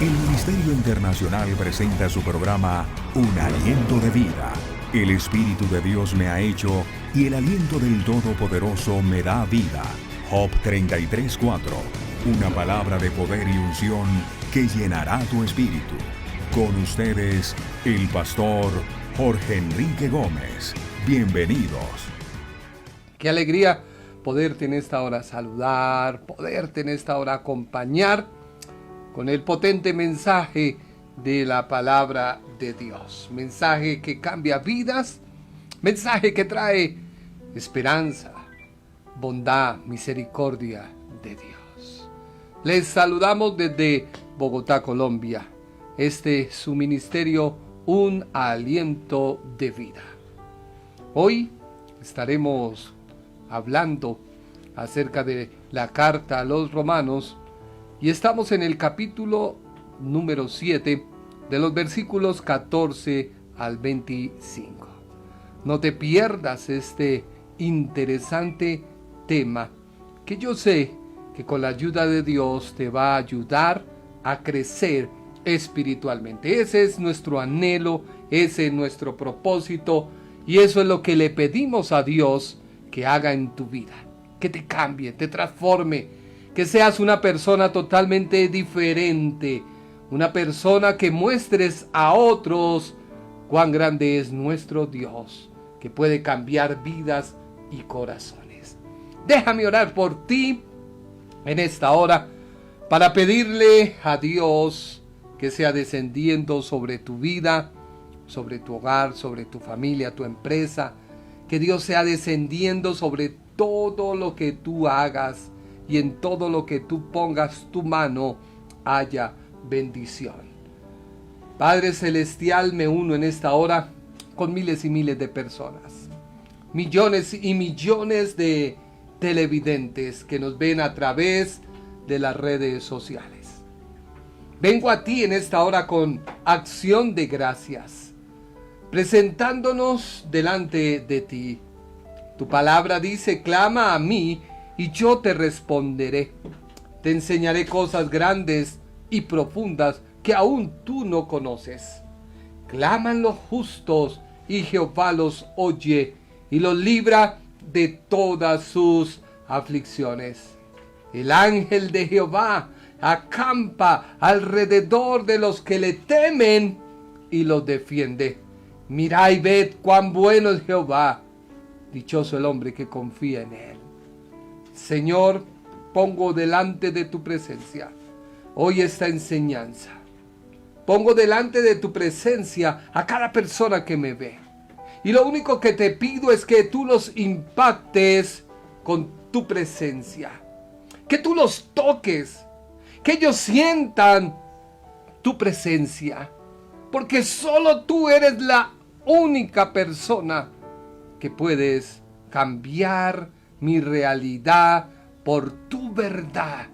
El Ministerio Internacional presenta su programa Un Aliento de Vida. El Espíritu de Dios me ha hecho y el aliento del Todopoderoso me da vida. Job 33:4. Una palabra de poder y unción que llenará tu espíritu. Con ustedes, el pastor Jorge Enrique Gómez. Bienvenidos. Qué alegría poderte en esta hora saludar, poderte en esta hora acompañar con el potente mensaje de la palabra de Dios. Mensaje que cambia vidas, mensaje que trae esperanza, bondad, misericordia de Dios. Les saludamos desde Bogotá, Colombia. Este es su ministerio, Un Aliento de Vida. Hoy estaremos hablando acerca de la carta a los Romanos y estamos en el capítulo número 7 de los versículos 14 al 25. No te pierdas este interesante tema que yo sé que con la ayuda de Dios te va a ayudar a crecer espiritualmente. Ese es nuestro anhelo, ese es nuestro propósito y eso es lo que le pedimos a Dios que haga en tu vida, que te cambie, te transforme, que seas una persona totalmente diferente, una persona que muestres a otros cuán grande es nuestro Dios, que puede cambiar vidas y corazones. Déjame orar por ti en esta hora para pedirle a Dios que sea descendiendo sobre tu vida, sobre tu hogar, sobre tu familia, tu empresa, que Dios sea descendiendo sobre todo lo que tú hagas y en todo lo que tú pongas tu mano haya bendición. Padre Celestial, me uno en esta hora con miles y miles de personas, millones y millones de televidentes que nos ven a través de las redes sociales. Vengo a ti en esta hora con acción de gracias, presentándonos delante de ti. Tu palabra dice: clama a mí y yo te responderé. Te enseñaré cosas grandes y profundas que aún tú no conoces. Claman los justos y Jehová los oye y los libra de todas sus aflicciones. El ángel de Jehová acampa alrededor de los que le temen y los defiende. Mirad y ved cuán bueno es Jehová. Dichoso el hombre que confía en él. Señor, pongo delante de tu presencia hoy esta enseñanza. Pongo delante de tu presencia a cada persona que me ve. Y lo único que te pido es que tú los impactes con tu presencia. Que tú los toques. Que ellos sientan tu presencia. Porque solo tú eres la única persona que puedes cambiar mi realidad por tu verdad.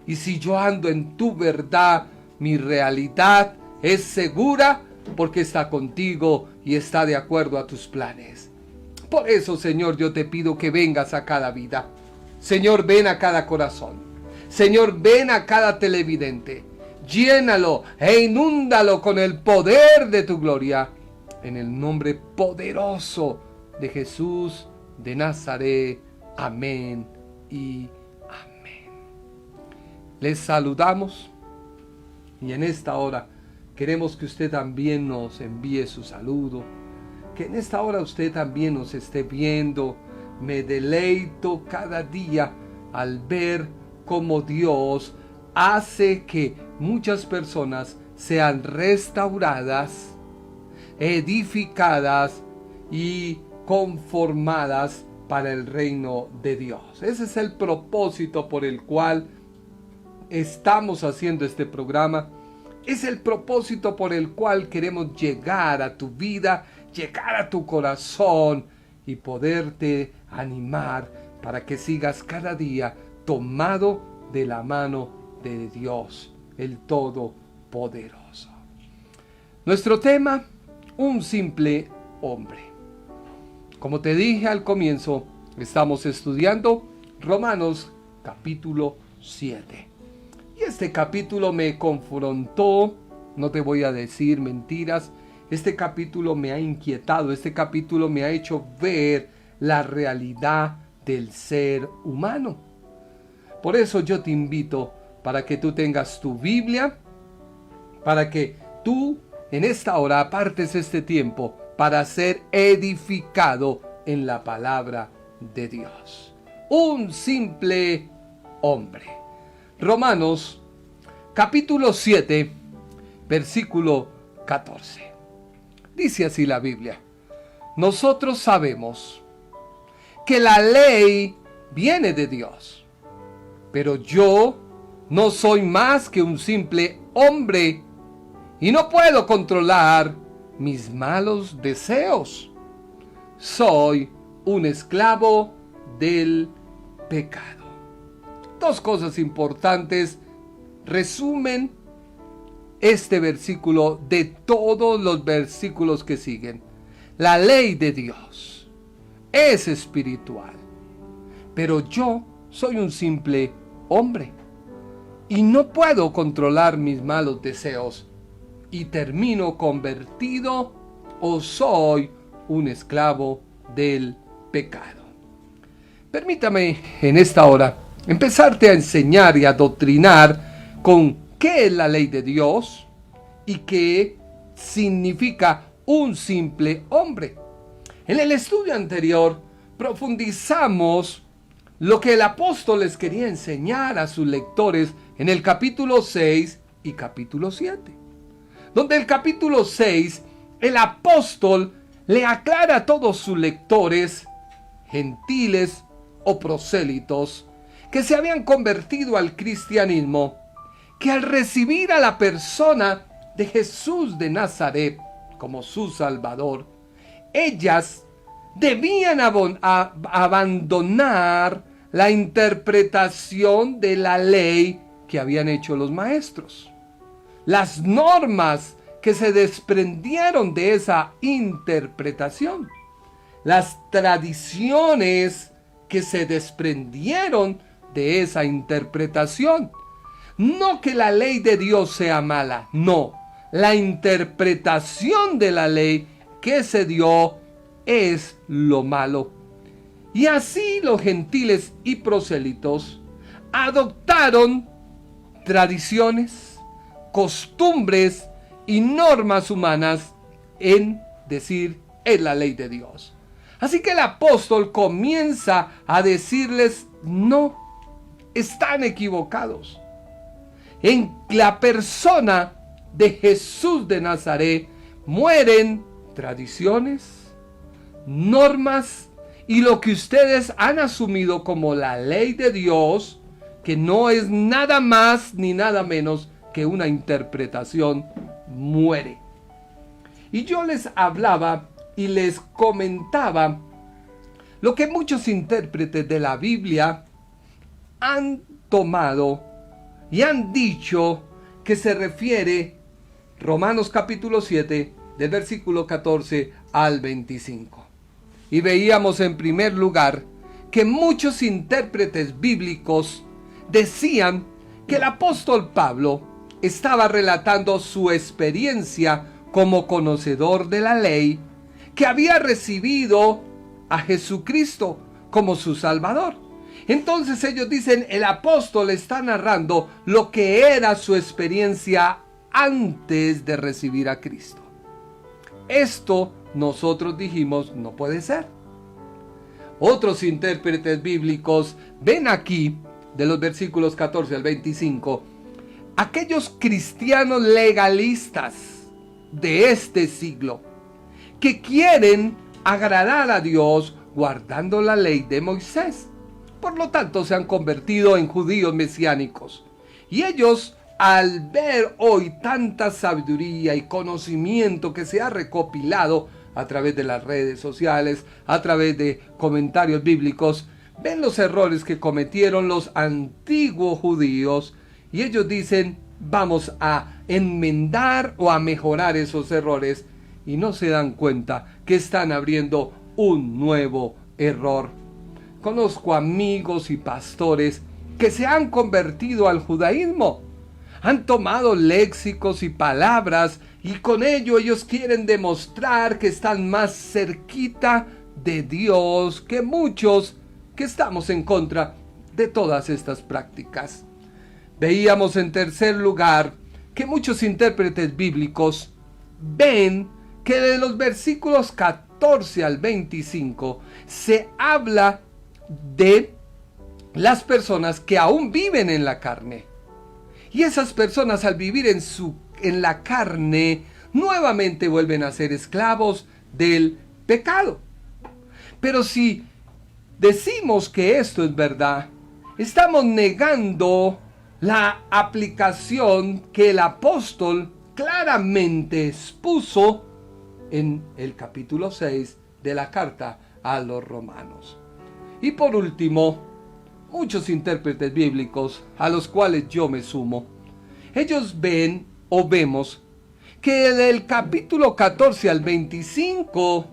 Y si yo ando en tu verdad, mi realidad es segura porque está contigo y está de acuerdo a tus planes. Por eso, Señor, yo te pido que vengas a cada vida. Señor, ven a cada corazón. Señor, ven a cada televidente. Llénalo e inúndalo con el poder de tu gloria. En el nombre poderoso de Jesús de Nazaret. Amén y amén. Les saludamos y en esta hora queremos que usted también nos envíe su saludo, que en esta hora usted también nos esté viendo. Me deleito cada día al ver cómo Dios hace que muchas personas sean restauradas, edificadas y conformadas para el reino de Dios. Ese es el propósito por el cual estamos haciendo este programa. Es el propósito por el cual queremos llegar a tu vida, llegar a tu corazón y poderte animar para que sigas cada día tomado de la mano de Dios, el Todopoderoso. Nuestro tema: un simple hombre. Como te dije al comienzo, estamos estudiando Romanos capítulo 7. Y este capítulo me confrontó, no te voy a decir mentiras, este capítulo me ha inquietado, este capítulo me ha hecho ver la realidad del ser humano. Por eso yo te invito para que tú tengas tu Biblia, para que tú en esta hora apartes este tiempo para ser edificado en la palabra de Dios. Un simple hombre. Romanos capítulo 7, versículo 14. Dice así la Biblia: nosotros sabemos que la ley viene de Dios, pero yo no soy más que un simple hombre y no puedo controlar mis malos deseos. Soy un esclavo del pecado. Dos cosas importantes resumen este versículo de todos los versículos que siguen. La ley de Dios es espiritual, pero yo soy un simple hombre y no puedo controlar mis malos deseos y termino convertido o soy un esclavo del pecado. Permítame en esta hora empezarte a enseñar y a adoctrinar con qué es la ley de Dios y qué significa un simple hombre. En el estudio anterior profundizamos lo que el apóstol les quería enseñar a sus lectores en el capítulo 6 y capítulo 7. Donde el capítulo 6, el apóstol le aclara a todos sus lectores, gentiles o prosélitos, que se habían convertido al cristianismo, que al recibir a la persona de Jesús de Nazaret como su Salvador, ellas debían abandonar la interpretación de la ley que habían hecho los maestros. Las normas que se desprendieron de esa interpretación, las tradiciones que se desprendieron de esa interpretación. No que la ley de Dios sea mala, no. La interpretación de la ley que se dio es lo malo. Y así los gentiles y prosélitos adoptaron tradiciones, costumbres y normas humanas en la ley de Dios. Así que el apóstol comienza a decirles: no, están equivocados. En la persona de Jesús de Nazaret mueren tradiciones, normas y lo que ustedes han asumido como la ley de Dios, que no es nada más ni nada menos que una interpretación, muere. Y yo les hablaba y les comentaba lo que muchos intérpretes de la Biblia han tomado y han dicho que se refiere Romanos capítulo 7 del versículo 14 al 25. Y veíamos en primer lugar que muchos intérpretes bíblicos decían que el apóstol Pablo estaba relatando su experiencia como conocedor de la ley, que había recibido a Jesucristo como su Salvador. Entonces ellos dicen, el apóstol está narrando lo que era su experiencia antes de recibir a Cristo. Esto nosotros dijimos no puede ser. Otros intérpretes bíblicos ven aquí, de los versículos 14 al 25, aquellos cristianos legalistas de este siglo que quieren agradar a Dios guardando la ley de Moisés. Por lo tanto, se han convertido en judíos mesiánicos. Y ellos, al ver hoy tanta sabiduría y conocimiento que se ha recopilado a través de las redes sociales, a través de comentarios bíblicos, ven los errores que cometieron los antiguos judíos y ellos dicen, vamos a enmendar o a mejorar esos errores, y no se dan cuenta que están abriendo un nuevo error. Conozco amigos y pastores que se han convertido al judaísmo. Han tomado léxicos y palabras y con ello ellos quieren demostrar que están más cerquita de Dios que muchos que estamos en contra de todas estas prácticas. Veíamos en tercer lugar que muchos intérpretes bíblicos ven que de los versículos 14 al 25 se habla de las personas que aún viven en la carne. Y esas personas al vivir en la carne nuevamente vuelven a ser esclavos del pecado. Pero si decimos que esto es verdad, estamos negando la aplicación que el apóstol claramente expuso en el capítulo 6 de la carta a los romanos. Y por último, muchos intérpretes bíblicos, a los cuales yo me sumo, ellos ven o vemos que del capítulo 14 al 25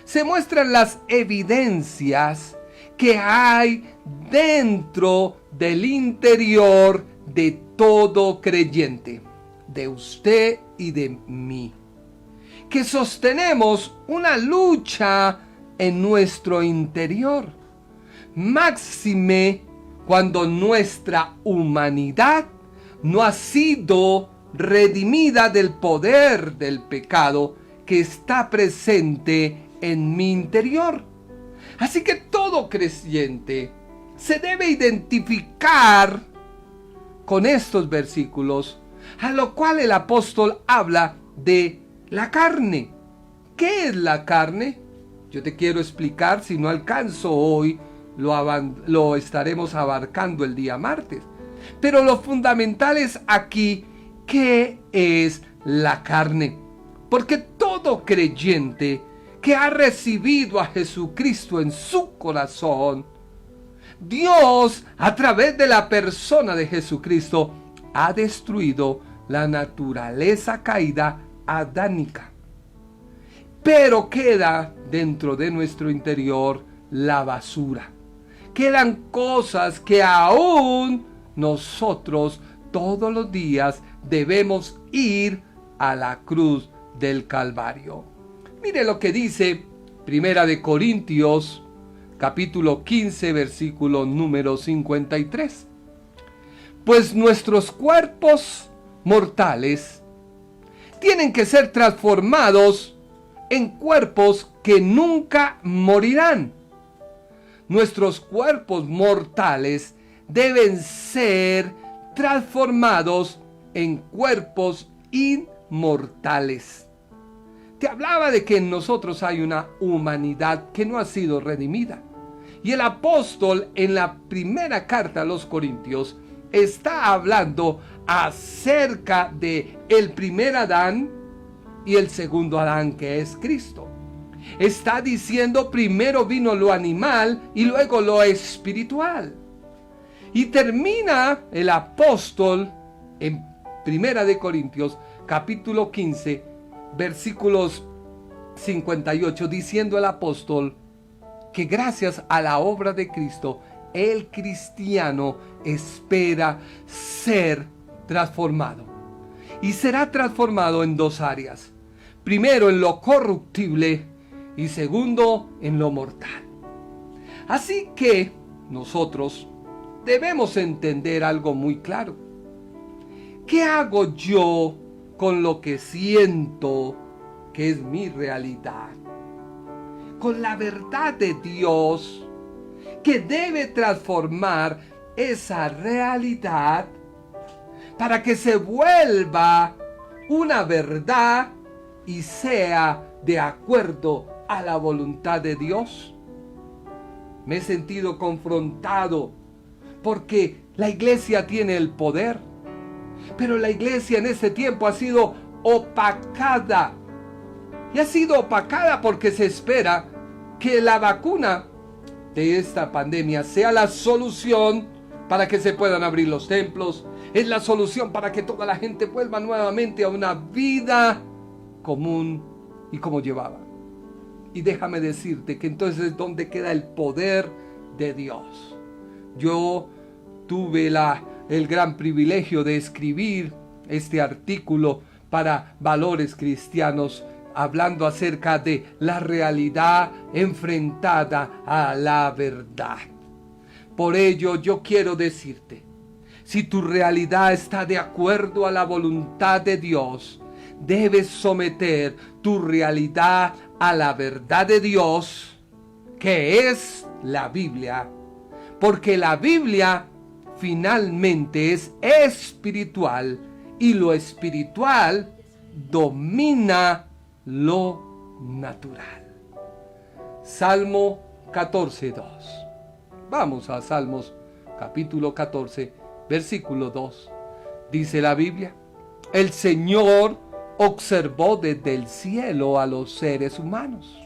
se muestran las evidencias que hay dentro del interior de todo creyente, de usted y de mí, que sostenemos una lucha en nuestro interior, máxime cuando nuestra humanidad no ha sido redimida del poder del pecado que está presente en mi interior. Así que todo creyente se debe identificar con estos versículos, a lo cual el apóstol habla de la carne. ¿Qué es la carne? Yo te quiero explicar, si no alcanzo hoy, lo estaremos abarcando el día martes. Pero lo fundamental es aquí, ¿qué es la carne? Porque todo creyente que ha recibido a Jesucristo en su corazón, Dios, a través de la persona de Jesucristo, ha destruido la naturaleza caída adánica. Pero queda dentro de nuestro interior la basura. Quedan cosas que aún nosotros todos los días debemos ir a la cruz del Calvario. Mire lo que dice Primera de Corintios, capítulo 15, versículo número 53. Pues nuestros cuerpos mortales tienen que ser transformados en cuerpos que nunca morirán. Nuestros cuerpos mortales deben ser transformados en cuerpos inmortales. Te hablaba de que en nosotros hay una humanidad que no ha sido redimida. Y el apóstol en la primera carta a los Corintios está hablando acerca de el primer Adán y el segundo Adán, que es Cristo. Está diciendo primero vino lo animal y luego lo espiritual. Y termina el apóstol en Primera de Corintios, capítulo 15, versículos 58, diciendo el apóstol que gracias a la obra de Cristo, el cristiano espera ser transformado. Y será transformado en dos áreas. Primero en lo corruptible y segundo en lo mortal. Así que nosotros debemos entender algo muy claro. ¿Qué hago yo con lo que siento que es mi realidad? Con la verdad de Dios que debe transformar esa realidad para que se vuelva una verdad y sea de acuerdo a la voluntad de Dios. Me he sentido confrontado porque la iglesia tiene el poder, pero la iglesia en este tiempo ha sido opacada. Y ha sido opacada porque se espera que la vacuna de esta pandemia sea la solución para que se puedan abrir los templos. Es la solución para que toda la gente vuelva nuevamente a una vida común y como llevaba. Y déjame decirte que entonces ¿dónde queda el poder de Dios? Yo tuve el gran privilegio de escribir este artículo para Valores Cristianos, hablando acerca de la realidad enfrentada a la verdad. Por ello yo quiero decirte, si tu realidad está de acuerdo a la voluntad de Dios, debes someter tu realidad a la verdad de Dios, que es la Biblia, porque la Biblia finalmente es espiritual y lo espiritual domina lo natural. Salmo 14:2. Vamos a Salmos capítulo 14, versículo 2. Dice la Biblia: el Señor observó desde el cielo a los seres humanos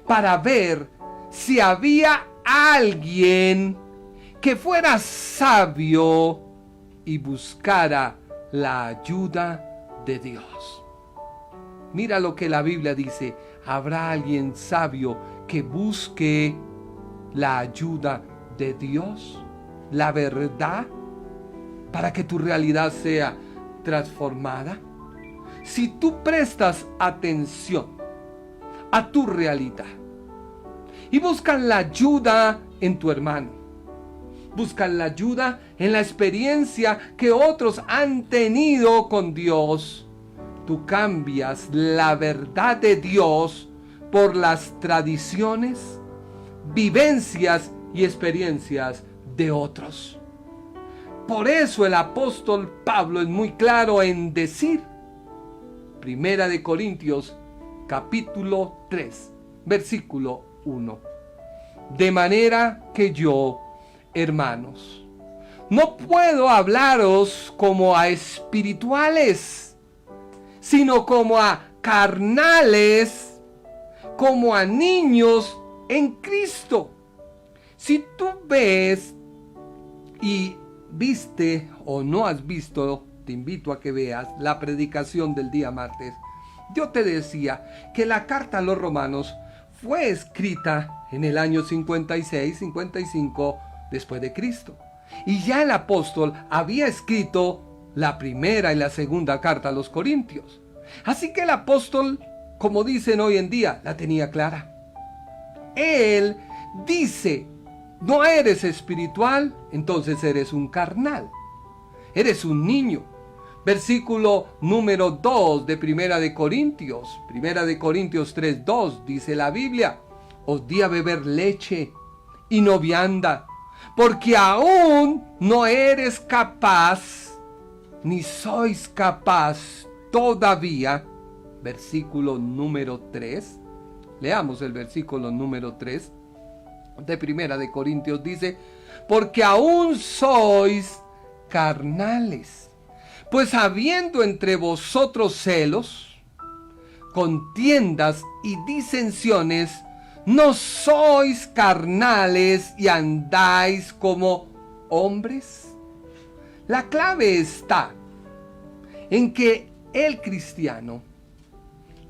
para ver si había alguien que fuera sabio y buscara la ayuda de Dios. Mira lo que la Biblia dice: ¿habrá alguien sabio que busque la ayuda de Dios, la verdad, para que tu realidad sea transformada? Si tú prestas atención a tu realidad y buscas la ayuda en tu hermano, buscas la ayuda en la experiencia que otros han tenido con Dios, tú cambias la verdad de Dios por las tradiciones, vivencias y experiencias de otros. Por eso el apóstol Pablo es muy claro en decir, Primera de Corintios capítulo 3, versículo 1. De manera que yo, hermanos, no puedo hablaros como a espirituales, sino como a carnales, como a niños en Cristo. Si tú ves y viste o no has visto, te invito a que veas la predicación del día martes. Yo te decía que la carta a los romanos fue escrita en el año 56, 55 después de Cristo. Y ya el apóstol había escrito la primera y la segunda carta a los Corintios. Así que el apóstol, como dicen hoy en día, la tenía clara. Él dice: no eres espiritual, entonces eres un carnal. Eres un niño. Versículo número 2 de Primera de Corintios. Primera de Corintios 3:2 dice la Biblia: os di a beber leche y no vianda, porque aún no eres capaz, ni sois capaz todavía. Versículo número 3. Leamos el versículo número 3 de Primera de Corintios. Dice: porque aún sois carnales, pues habiendo entre vosotros celos, contiendas y disensiones, ¿no sois carnales y andáis como hombres? La clave está en que el cristiano,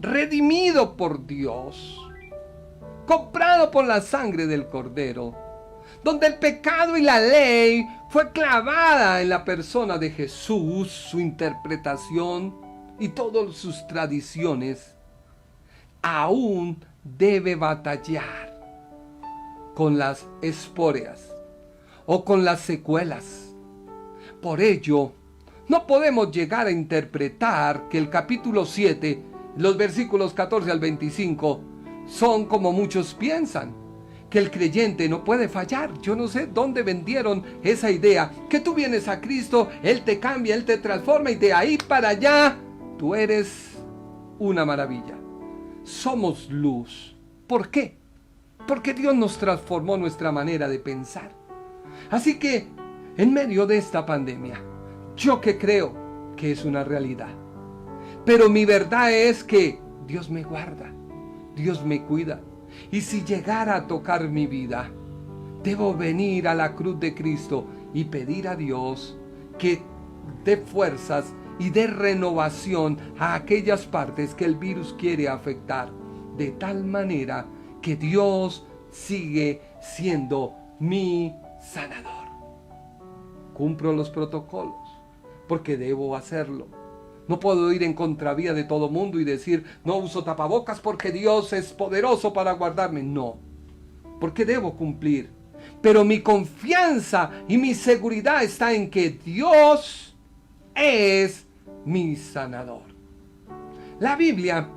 redimido por Dios, comprado por la sangre del Cordero, donde el pecado y la ley fue clavada en la persona de Jesús, su interpretación y todas sus tradiciones, aún debe batallar con las esporias o con las secuelas. Por ello, no podemos llegar a interpretar que el capítulo 7, los versículos 14 al 25, son como muchos piensan, que el creyente no puede fallar. Yo no sé dónde vendieron esa idea, que tú vienes a Cristo, Él te cambia, Él te transforma y de ahí para allá tú eres una maravilla. Somos luz. ¿Por qué? Porque Dios nos transformó nuestra manera de pensar. Así que en medio de esta pandemia, yo que creo que es una realidad, pero mi verdad es que Dios me guarda, Dios me cuida. Y si llegara a tocar mi vida, debo venir a la cruz de Cristo y pedir a Dios que dé fuerzas y dé renovación a aquellas partes que el virus quiere afectar, de tal manera que Dios sigue siendo mi sanador. Cumplo los protocolos porque debo hacerlo. No puedo ir en contravía de todo mundo y decir, no uso tapabocas porque Dios es poderoso para guardarme. No, porque debo cumplir. Pero mi confianza y mi seguridad está en que Dios es mi sanador. La Biblia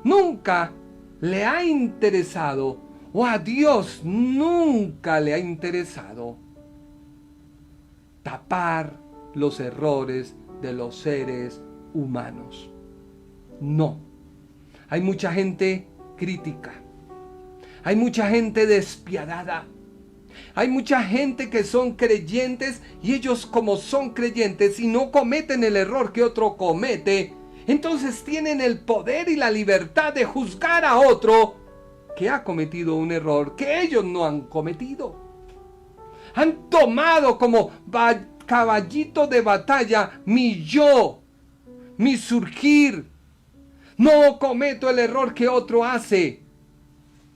nunca le ha interesado, o a Dios nunca le ha interesado, tapar los errores de los seres humanos. No. Hay mucha gente crítica. Hay mucha gente despiadada. Hay mucha gente que son creyentes y ellos, como son creyentes y no cometen el error que otro comete, entonces tienen el poder y la libertad de juzgar a otro que ha cometido un error que ellos no han cometido. Han tomado como caballito de batalla mi yo, mi surgir. No cometo el error que otro hace.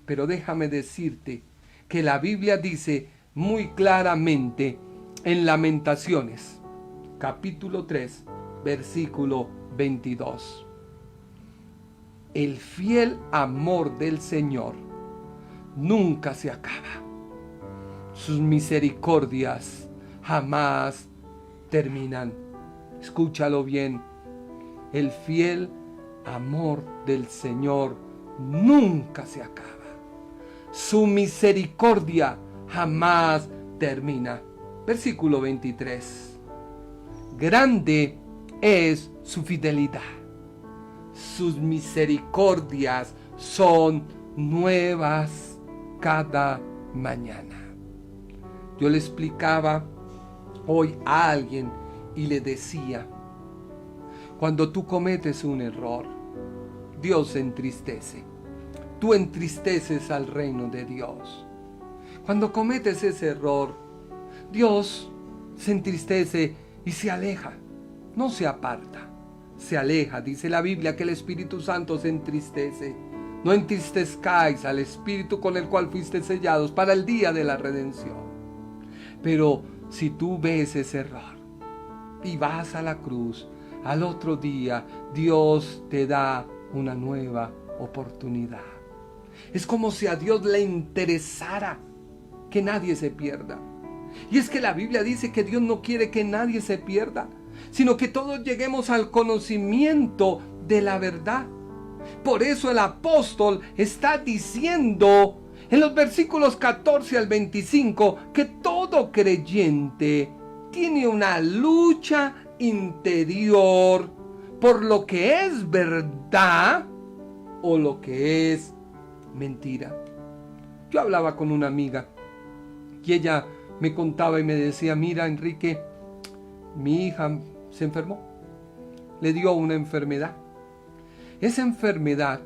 Pero déjame decirte que la Biblia dice muy claramente en Lamentaciones, capítulo 3, versículo 22. El fiel amor del Señor nunca se acaba. Sus misericordias jamás terminan. Escúchalo bien. El fiel amor del Señor nunca se acaba. Su misericordia jamás termina. Versículo 23. Grande es su fidelidad. Sus misericordias son nuevas cada mañana. Yo le explicaba hoy a alguien y le decía, cuando tú cometes un error, Dios se entristece. Tú entristeces al reino de Dios. Cuando cometes ese error, Dios se entristece y se aleja, no se aparta, se aleja. Dice la Biblia que el Espíritu Santo se entristece. No entristezcáis al Espíritu con el cual fuiste sellados para el día de la redención. Pero si tú ves ese error y vas a la cruz, al otro día Dios te da una nueva oportunidad. Es como si a Dios le interesara que nadie se pierda. Y es que la Biblia dice que Dios no quiere que nadie se pierda, sino que todos lleguemos al conocimiento de la verdad. Por eso el apóstol está diciendo en los versículos 14 al 25 que todo creyente tiene una lucha interior por lo que es verdad o lo que es mentira. Yo hablaba con una amiga y ella me contaba y me decía, mira Enrique, mi hija se enfermó, le dio una enfermedad. Esa enfermedad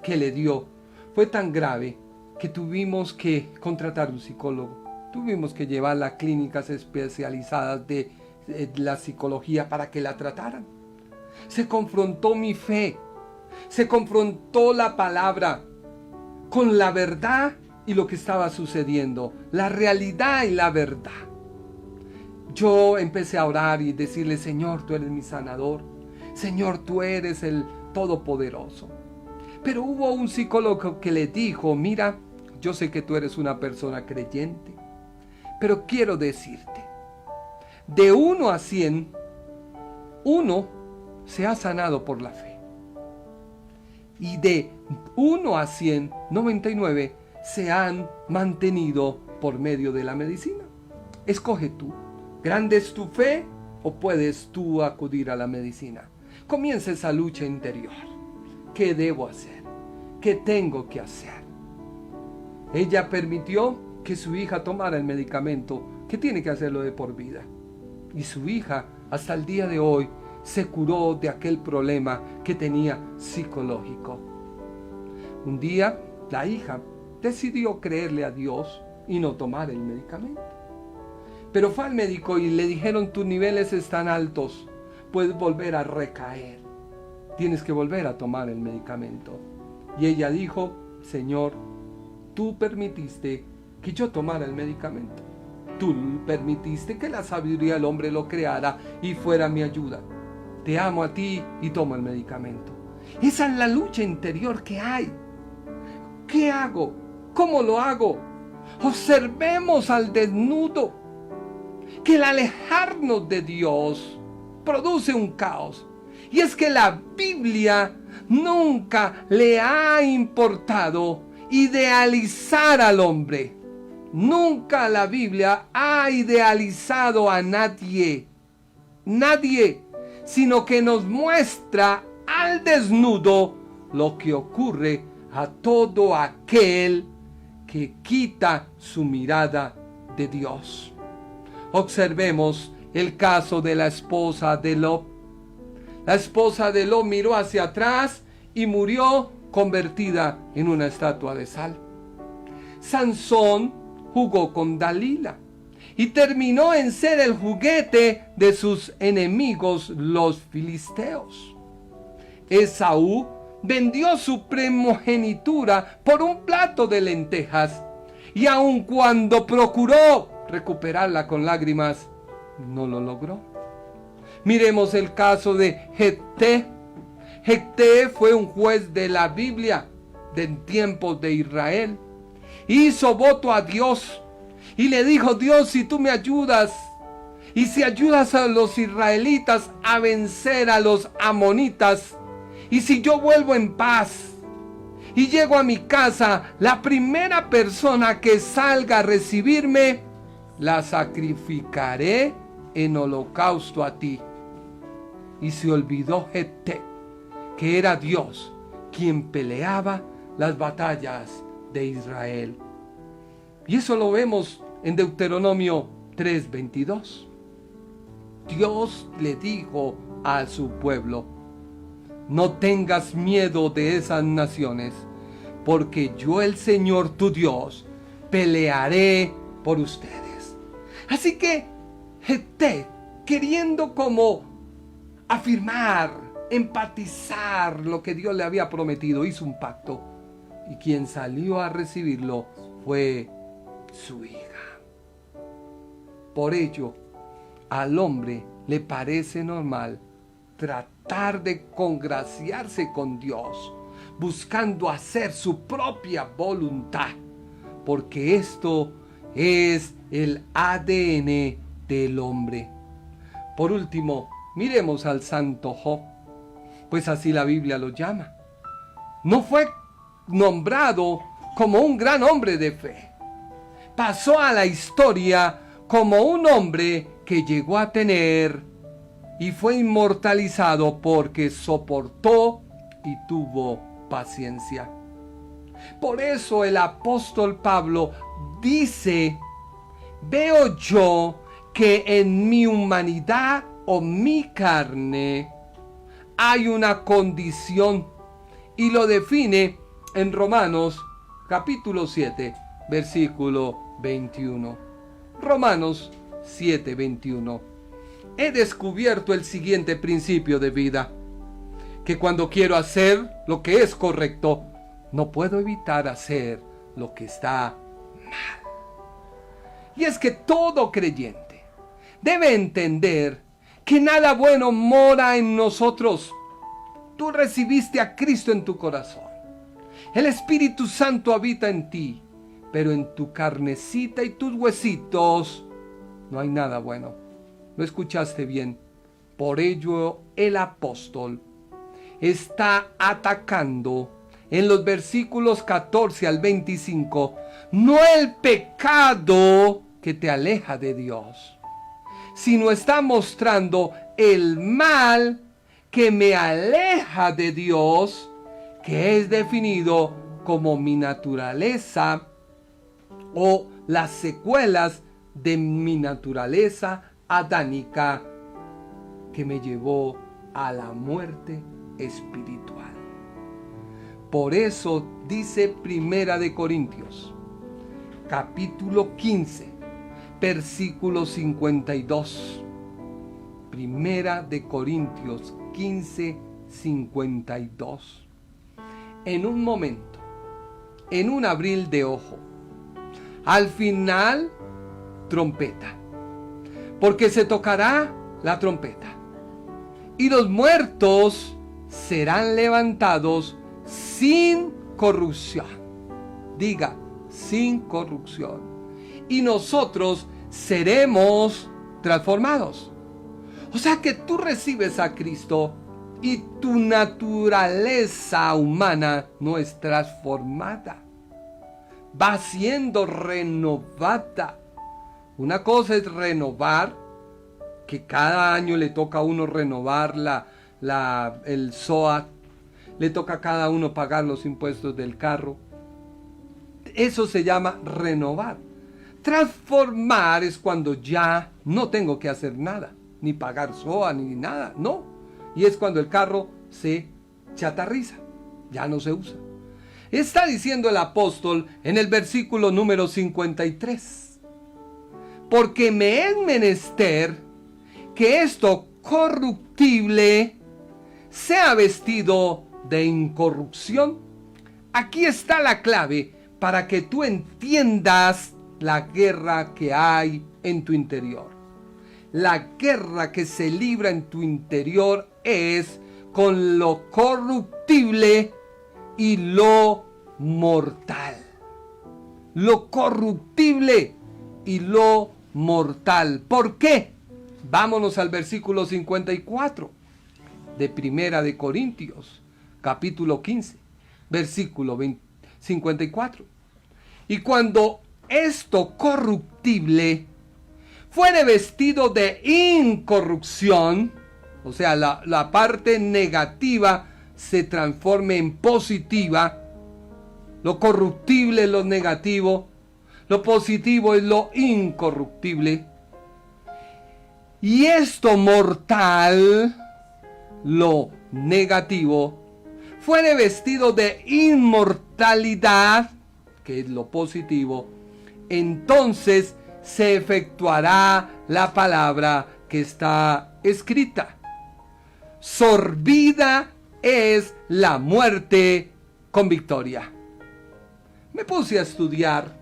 que le dio fue tan grave que tuvimos que contratar un psicólogo. Tuvimos que llevarla a clínicas especializadas de la psicología para que la trataran. Se confrontó mi fe, se confrontó la palabra con la verdad y lo que estaba sucediendo, la realidad y la verdad. Yo empecé a orar y decirle, Señor, tú eres mi sanador. Señor, tú eres el Todopoderoso. Pero hubo un psicólogo que le dijo, mira, yo sé que tú eres una persona creyente, pero quiero decirte, de 1 a 100, 1 se ha sanado por la fe. Y de 1 a 100, 99 se han mantenido por medio de la medicina. Escoge tú. ¿Grande es tu fe o puedes tú acudir a la medicina? Comienza esa lucha interior. ¿Qué debo hacer? ¿Qué tengo que hacer? Ella permitió que su hija tomara el medicamento, que tiene que hacerlo de por vida. Y su hija, hasta el día de hoy, se curó de aquel problema que tenía psicológico. Un día, la hija decidió creerle a Dios y no tomar el medicamento. Pero fue al médico y le dijeron, tus niveles están altos, puedes volver a recaer, tienes que volver a tomar el medicamento. Y ella dijo, Señor, tú permitiste que yo tomara el medicamento. tú permitiste que la sabiduría del hombre lo creara y fuera mi ayuda. Te amo a ti y tomo el medicamento. Esa es la lucha interior que hay. ¿Qué hago? ¿Cómo lo hago? Observemos al desnudo que el alejarnos de Dios produce un caos. Y es que la Biblia nunca le ha importado idealizar al hombre. Nunca la Biblia ha idealizado a nadie. Nadie, sino que nos muestra al desnudo lo que ocurre a todo aquel que quita su mirada de Dios. Observemos el caso de la esposa de Lot. La esposa de Lot miró hacia atrás y murió convertida en una estatua de sal. Sansón jugó con Dalila y terminó en ser el juguete de sus enemigos, los filisteos. Esaú vendió su primogenitura por un plato de lentejas, y aun cuando procuró recuperarla con lágrimas, no lo logró. Miremos el caso de Jefté. Jefté fue un juez de la Biblia en tiempos de Israel. Hizo voto a Dios y le dijo: Dios, si tú me ayudas y si ayudas a los israelitas a vencer a los amonitas, y si yo vuelvo en paz y llego a mi casa, la primera persona que salga a recibirme, la sacrificaré en holocausto a ti. Y se olvidó Jefté que era Dios quien peleaba las batallas de Israel. Y eso lo vemos en Deuteronomio 3:22. Dios le dijo a su pueblo: no tengas miedo de esas naciones, porque yo, el Señor tu Dios, pelearé por ustedes. Así que Jefté, queriendo como afirmar, empatizar lo que Dios le había prometido, hizo un pacto, y quien salió a recibirlo fue su hija. Por ello, al hombre le parece normal tratar de congraciarse con Dios, buscando hacer su propia voluntad, porque esto es el ADN del hombre. Por último, miremos al santo Job, pues así la Biblia lo llama. No fue nombrado como un gran hombre de fe. Pasó a la historia como un hombre que llegó a tener y fue inmortalizado porque soportó y tuvo paciencia. Por eso el apóstol Pablo dice: veo yo que en mi humanidad o mi carne hay una condición, y lo define en Romanos capítulo 7, versículo 21. Romanos 7, 21. He descubierto el siguiente principio de vida: que cuando quiero hacer lo que es correcto, no puedo evitar hacer lo que está mal. Y es que todo creyente debe entender que nada bueno mora en nosotros. Tú recibiste a Cristo en tu corazón. El Espíritu Santo habita en ti, pero en tu carnecita y tus huesitos no hay nada bueno. ¿Lo escuchaste bien? Por ello el apóstol está atacando en los versículos 14 al 25, no el pecado que te aleja de Dios, sino está mostrando el mal que me aleja de Dios, que es definido como mi naturaleza o las secuelas de mi naturaleza adánica, que me llevó a la muerte espiritual. Por eso dice Primera de Corintios, capítulo 15, versículo 52. Primera de Corintios 15, 52. En un momento, en un abrir de ojo, al final trompeta. Porque se tocará la trompeta. Y los muertos serán levantados sin corrupción. Diga, sin corrupción. Y nosotros seremos transformados. O sea que tú recibes a Cristo y tu naturaleza humana no es transformada. Va siendo renovada. Una cosa es renovar, que cada año le toca a uno renovar el SOAT, le toca a cada uno pagar los impuestos del carro. Eso se llama renovar. Transformar es cuando ya no tengo que hacer nada, ni pagar SOA, ni nada, no. Y es cuando el carro se chatarriza, ya no se usa. Está diciendo el apóstol en el versículo número 53. Porque me es menester que esto corruptible sea vestido de incorrupción. Aquí está la clave para que tú entiendas la guerra que hay en tu interior. La guerra que se libra en tu interior es con lo corruptible y lo mortal. Lo corruptible y lo mortal. ¿Por qué? Vámonos al versículo 54 de Primera de Corintios, capítulo 15, versículo 54. Y cuando esto corruptible fuere vestido de incorrupción, o sea, la parte negativa se transforme en positiva, lo corruptible es lo negativo, lo positivo es lo incorruptible, y esto mortal, lo negativo, fuere vestido de inmortalidad, que es lo positivo, entonces se efectuará la palabra que está escrita. Sorbida es la muerte con victoria. Me puse a estudiar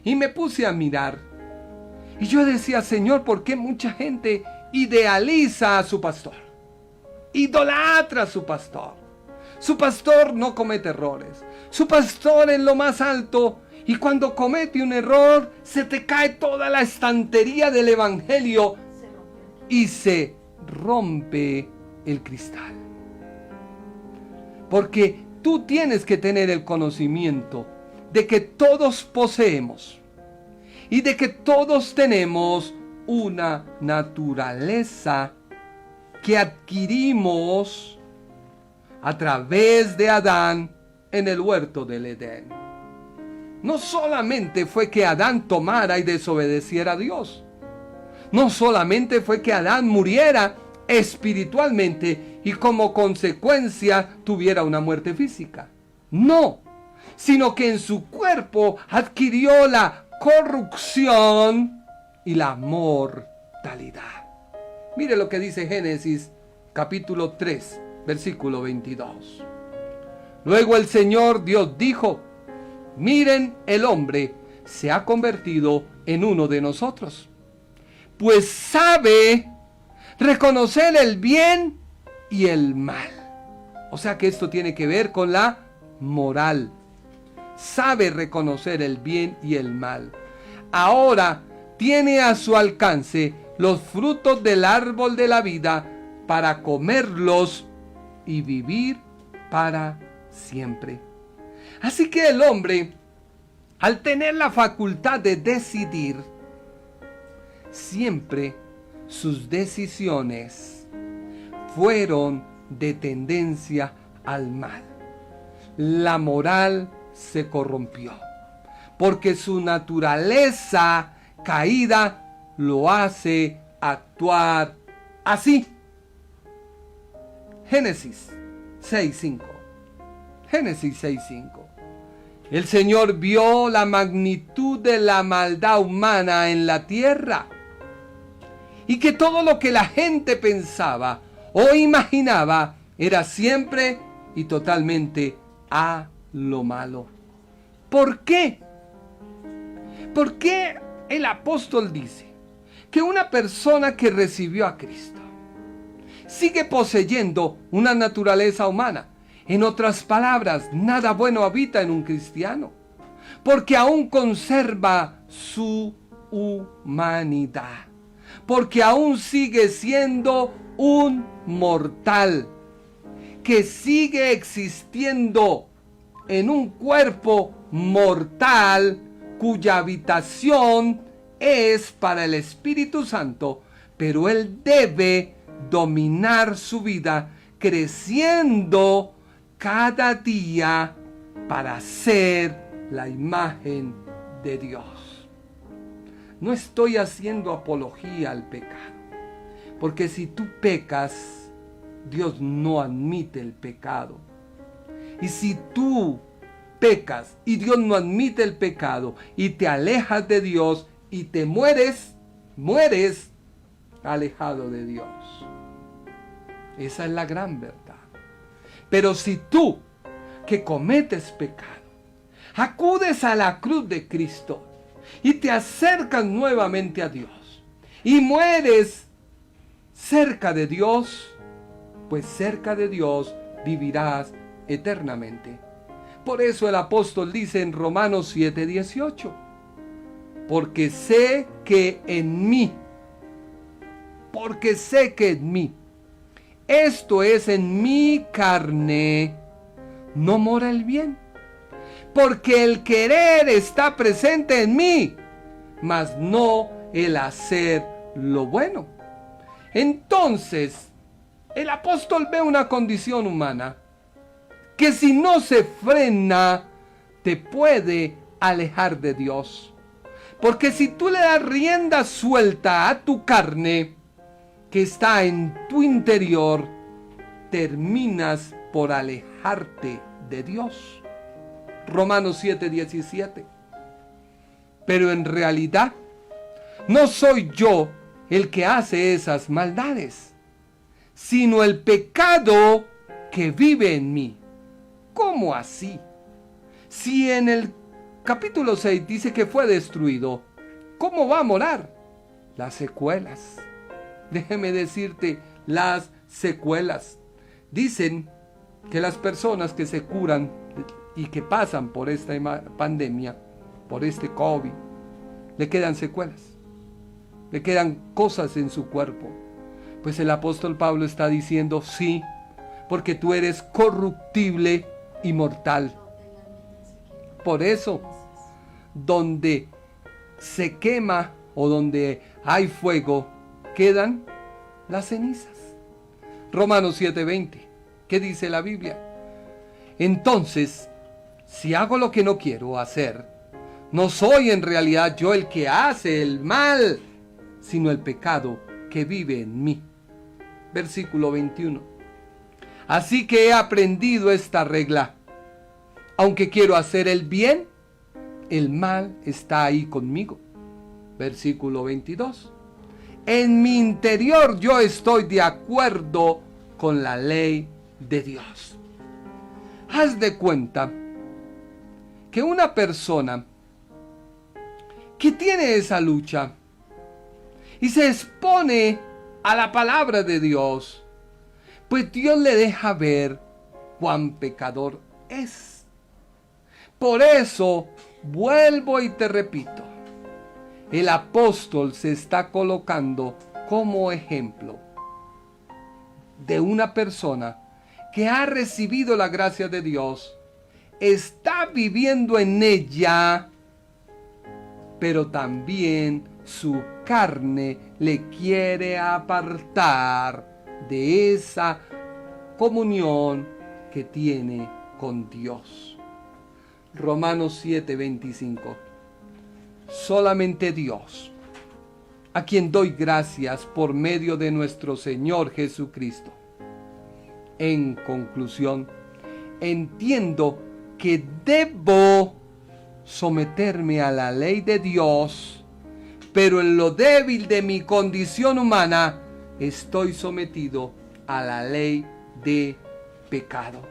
y me puse a mirar. Y yo decía, Señor, ¿por qué mucha gente idealiza a su pastor? Idolatra a su pastor. Su pastor no comete errores. Su pastor es lo más alto. Y cuando comete un error, se te cae toda la estantería del evangelio y se rompe el cristal. Porque tú tienes que tener el conocimiento de que todos poseemos y de que todos tenemos una naturaleza que adquirimos a través de Adán en el huerto del Edén. No solamente fue que Adán tomara y desobedeciera a Dios. No solamente fue que Adán muriera espiritualmente y como consecuencia tuviera una muerte física. No, sino que en su cuerpo adquirió la corrupción y la mortalidad. Mire lo que dice Génesis capítulo 3, versículo 22. Luego el Señor Dios dijo: miren, el hombre se ha convertido en uno de nosotros, pues sabe reconocer el bien y el mal. O sea que esto tiene que ver con la moral. Sabe reconocer el bien y el mal. Ahora tiene a su alcance los frutos del árbol de la vida para comerlos y vivir para siempre. Así que el hombre, al tener la facultad de decidir, siempre sus decisiones fueron de tendencia al mal. La moral se corrompió, porque su naturaleza caída lo hace actuar así. Génesis 6:5. Génesis 6:5. El Señor vio la magnitud de la maldad humana en la tierra y que todo lo que la gente pensaba o imaginaba era siempre y totalmente a lo malo. ¿Por qué? ¿Por qué el apóstol dice que una persona que recibió a Cristo sigue poseyendo una naturaleza humana. En otras palabras, nada bueno habita en un cristiano, porque aún conserva su humanidad, porque aún sigue siendo un mortal, que sigue existiendo en un cuerpo mortal cuya habitación es para el Espíritu Santo, pero él debe dominar su vida creciendo cada día para ser la imagen de Dios. No estoy haciendo apología al pecado, porque si tú pecas, Dios no admite el pecado. Y si tú pecas y Dios no admite el pecado y te alejas de Dios y te mueres alejado de Dios. Esa es la gran verdad. Pero si tú, que cometes pecado, acudes a la cruz de Cristo y te acercas nuevamente a Dios y mueres cerca de Dios, pues cerca de Dios vivirás eternamente. Por eso el apóstol dice en Romanos 7:18, porque sé que en mí, esto es en mi carne, no mora el bien, porque el querer está presente en mí, mas no el hacer lo bueno. Entonces, el apóstol ve una condición humana que si no se frena, te puede alejar de Dios. Porque si tú le das rienda suelta a tu carne, que está en tu interior, terminas por alejarte de Dios. Romanos 7:17. Pero en realidad, no soy yo el que hace esas maldades, sino el pecado que vive en mí. ¿Cómo así? Si en el capítulo 6 dice que fue destruido, ¿cómo va a morar? Las secuelas. Déjeme decirte, las secuelas. Dicen que las personas que se curan y que pasan por esta pandemia, por este COVID, le quedan secuelas, le quedan cosas en su cuerpo. Pues el apóstol Pablo está diciendo, sí, porque tú eres corruptible y mortal. Por eso, donde se quema o donde hay fuego, quedan las cenizas. Romanos 7:20. ¿Qué dice la Biblia? Entonces, si hago lo que no quiero hacer, no soy en realidad yo el que hace el mal, sino el pecado que vive en mí. Versículo 21. Así que he aprendido esta regla. Aunque quiero hacer el bien, el mal está ahí conmigo. Versículo 22. En mi interior yo estoy de acuerdo con la ley de Dios. Haz de cuenta que una persona que tiene esa lucha y se expone a la palabra de Dios, pues Dios le deja ver cuán pecador es. Por eso, vuelvo y te repito, el apóstol se está colocando como ejemplo de una persona que ha recibido la gracia de Dios, está viviendo en ella, pero también su carne le quiere apartar de esa comunión que tiene con Dios. Romanos 7:25. Solamente Dios, a quien doy gracias por medio de nuestro Señor Jesucristo. En conclusión, entiendo que debo someterme a la ley de Dios, pero en lo débil de mi condición humana estoy sometido a la ley de pecado.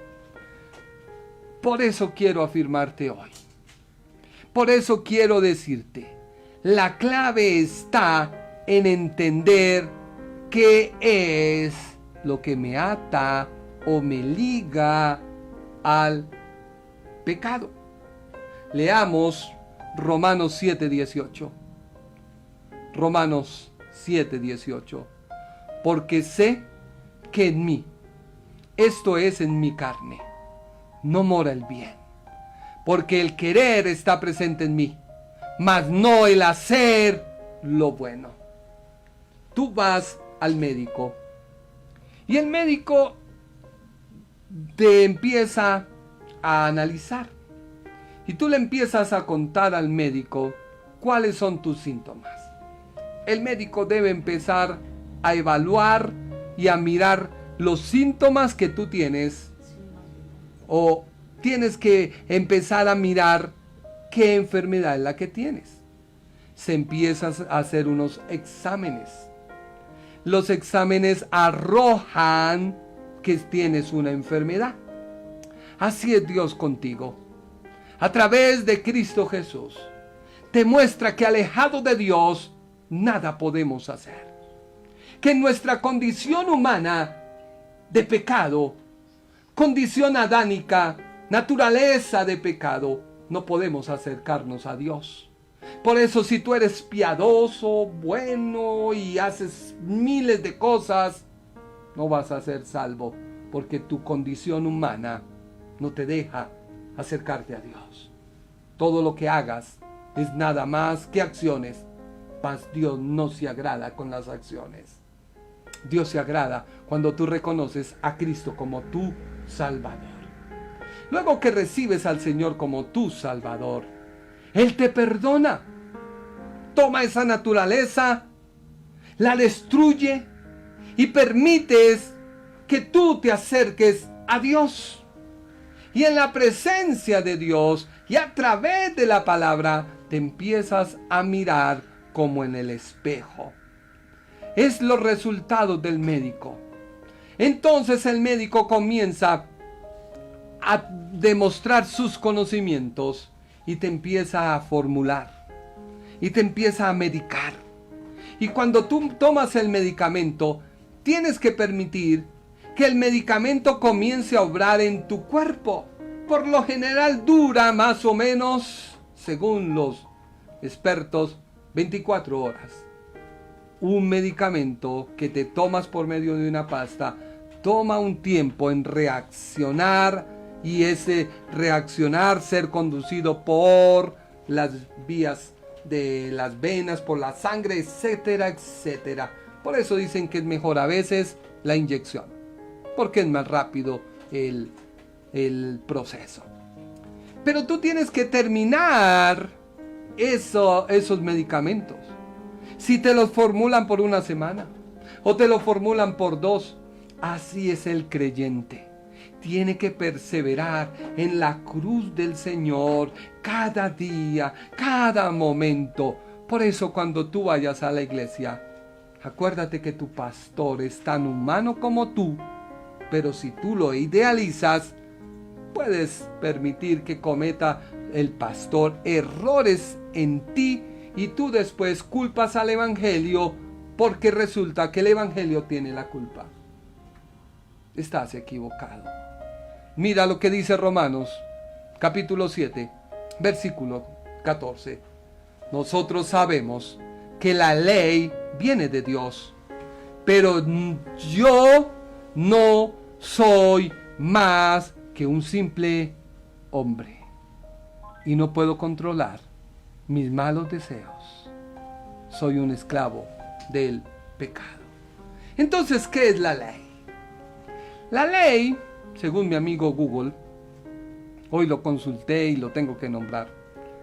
Por eso quiero afirmarte hoy. Por eso quiero decirte, La clave está en entender qué es lo que me ata o me liga al pecado. Leamos Romanos 7:18. Romanos 7:18. Porque sé que en mí, esto es en mi carne, no mora el bien. Porque el querer está presente en mí, mas no el hacer lo bueno. Tú vas al médico y el médico te empieza a analizar. Y tú le empiezas a contar al médico cuáles son tus síntomas. El médico debe empezar a evaluar y a mirar los síntomas que tú tienes. O tienes que empezar a mirar qué enfermedad es la que tienes. Se empiezan a hacer unos exámenes. Los exámenes arrojan que tienes una enfermedad. Así es Dios contigo. A través de Cristo Jesús, te muestra que alejado de Dios, nada podemos hacer. Que en nuestra condición humana de pecado, condición adánica, naturaleza de pecado, no podemos acercarnos a Dios. Por eso si tú eres piadoso, bueno y haces miles de cosas, no vas a ser salvo, porque tu condición humana no te deja acercarte a Dios. Todo lo que hagas es nada más que acciones, mas Dios no se agrada con las acciones. Dios se agrada cuando tú reconoces a Cristo como tu Salvador. Luego que recibes al Señor como tu Salvador, Él te perdona. Toma esa naturaleza, la destruye y permites que tú te acerques a Dios. Y en la presencia de Dios y a través de la palabra te empiezas a mirar como en el espejo. Es los resultados del médico. Entonces el médico comienza a demostrar sus conocimientos y te empieza a formular y te empieza a medicar. Y cuando tú tomas el medicamento, tienes que permitir que el medicamento comience a obrar en tu cuerpo. Por lo general dura más o menos, según los expertos, 24 horas. Un medicamento que te tomas por medio de una pasta toma un tiempo en reaccionar, y ese reaccionar ser conducido por las vías de las venas, por la sangre, etcétera, etcétera. Por eso dicen que es mejor a veces la inyección, porque es más rápido el proceso. Pero tú tienes que terminar esos medicamentos. Si te los formulan por una semana o te los formulan por 2, así es el creyente. Tiene que perseverar en la cruz del Señor cada día, cada momento. Por eso cuando tú vayas a la iglesia, acuérdate que tu pastor es tan humano como tú, pero si tú lo idealizas, puedes permitir que cometa el pastor errores en ti y tú después culpas al evangelio porque resulta que el evangelio tiene la culpa. Estás equivocado. Mira lo que dice Romanos, capítulo 7, versículo 14. Nosotros sabemos que la ley viene de Dios, pero yo no soy más que un simple hombre y no puedo controlar mis malos deseos. Soy un esclavo del pecado. Entonces, ¿qué es la ley? La ley, según mi amigo Google, hoy lo consulté y lo tengo que nombrar,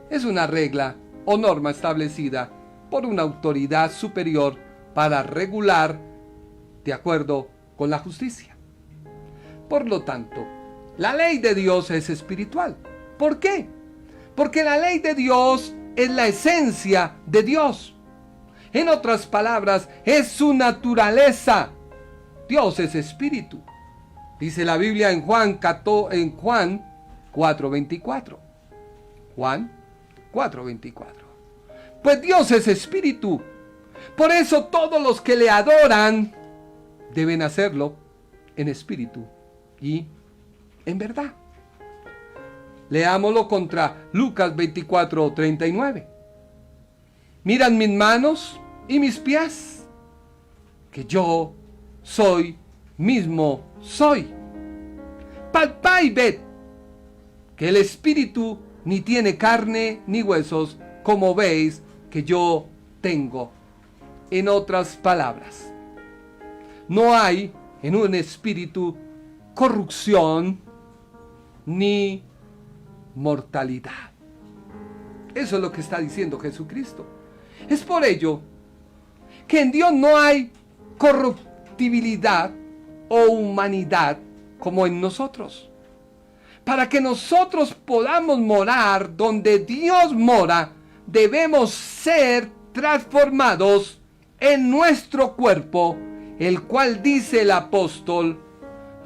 es una regla o norma establecida por una autoridad superior para regular de acuerdo con la justicia. Por lo tanto, la ley de Dios es espiritual. ¿Por qué? Porque la ley de Dios es la esencia de Dios. En otras palabras, es su naturaleza. Dios es espíritu. Dice la Biblia en Juan 4:24. Juan 4:24. Pues Dios es espíritu. Por eso todos los que le adoran deben hacerlo en espíritu y en verdad. Leámoslo contra Lucas 24:39. Mirad mis manos y mis pies, que yo soy mismo soy. Palpad y ved que el espíritu ni tiene carne ni huesos, como veis que yo tengo. En otras palabras, no hay en un espíritu corrupción ni mortalidad. Eso es lo que está diciendo Jesucristo. Es por ello que en Dios no hay corruptibilidad o humanidad como en nosotros. Para que nosotros podamos morar donde Dios mora, debemos ser transformados en nuestro cuerpo, el cual, dice el apóstol,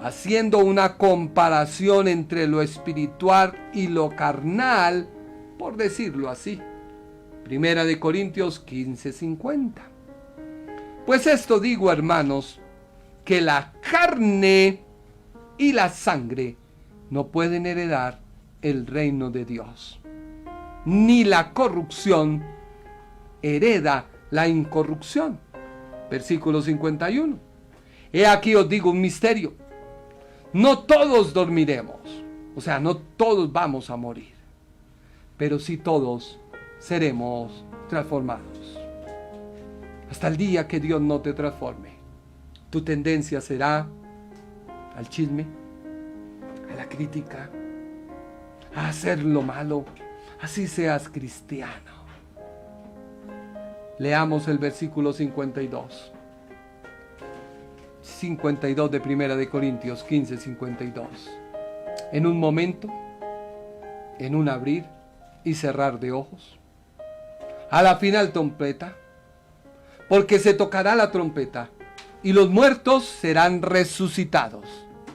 haciendo una comparación entre lo espiritual y lo carnal, por decirlo así. Primera de Corintios 15:50. Pues esto digo, hermanos, que la carne y la sangre no pueden heredar el reino de Dios, ni la corrupción hereda la incorrupción. Versículo 51. He aquí os digo un misterio. No todos dormiremos, o sea, no todos vamos a morir, pero sí todos seremos transformados. Hasta el día que Dios no te transforme, tu tendencia será al chisme, a la crítica, a hacer lo malo, así seas cristiano. Leamos el versículo 52. 52 de Primera de Corintios 15:52. En un momento, en un abrir y cerrar de ojos, a la final trompeta, porque se tocará la trompeta y los muertos serán resucitados.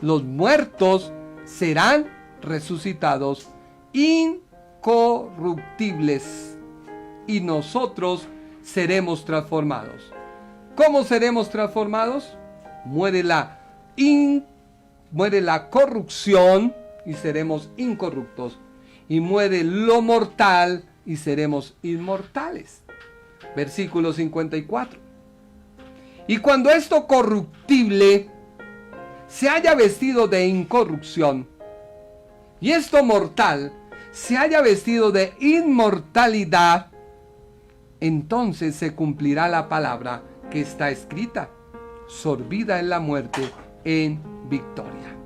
Los muertos serán resucitados incorruptibles y nosotros seremos transformados. ¿Cómo seremos transformados? Muere la corrupción y seremos incorruptos. Y muere lo mortal y seremos inmortales. Versículo 54. Y cuando esto corruptible se haya vestido de incorrupción, y esto mortal se haya vestido de inmortalidad, entonces se cumplirá la palabra que está escrita: sorbida en la muerte en victoria.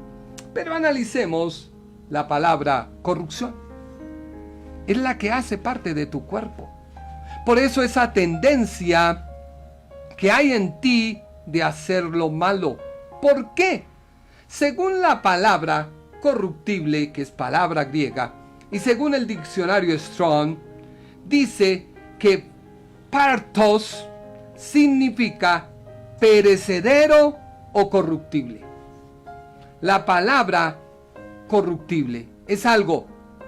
Pero analicemos la palabra corrupción. Es la que hace parte de tu cuerpo. Por eso esa tendencia que hay en ti de hacer lo malo. ¿Por qué? Según la palabra corruptible, que es palabra griega, y según el diccionario Strong, dice que partos significa perecedero o corruptible. La palabra corruptible es algo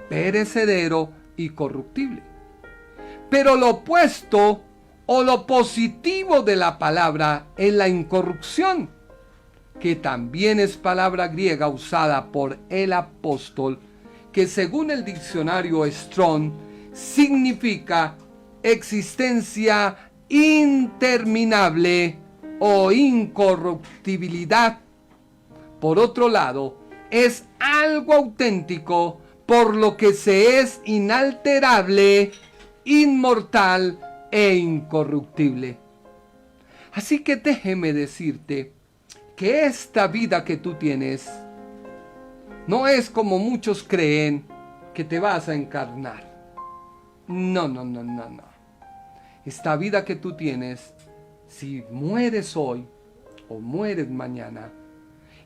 perecedero y corruptible. Pero lo opuesto o lo positivo de la palabra es la incorrupción, que también es palabra griega usada por el apóstol, que según el diccionario Strong significa existencia interminable o incorruptibilidad. Por otro lado, es algo auténtico, por lo que se es inalterable, inmortal e incorruptible. Así que déjeme decirte que esta vida que tú tienes no es como muchos creen, que te vas a encarnar. No. Esta vida que tú tienes, si mueres hoy o mueres mañana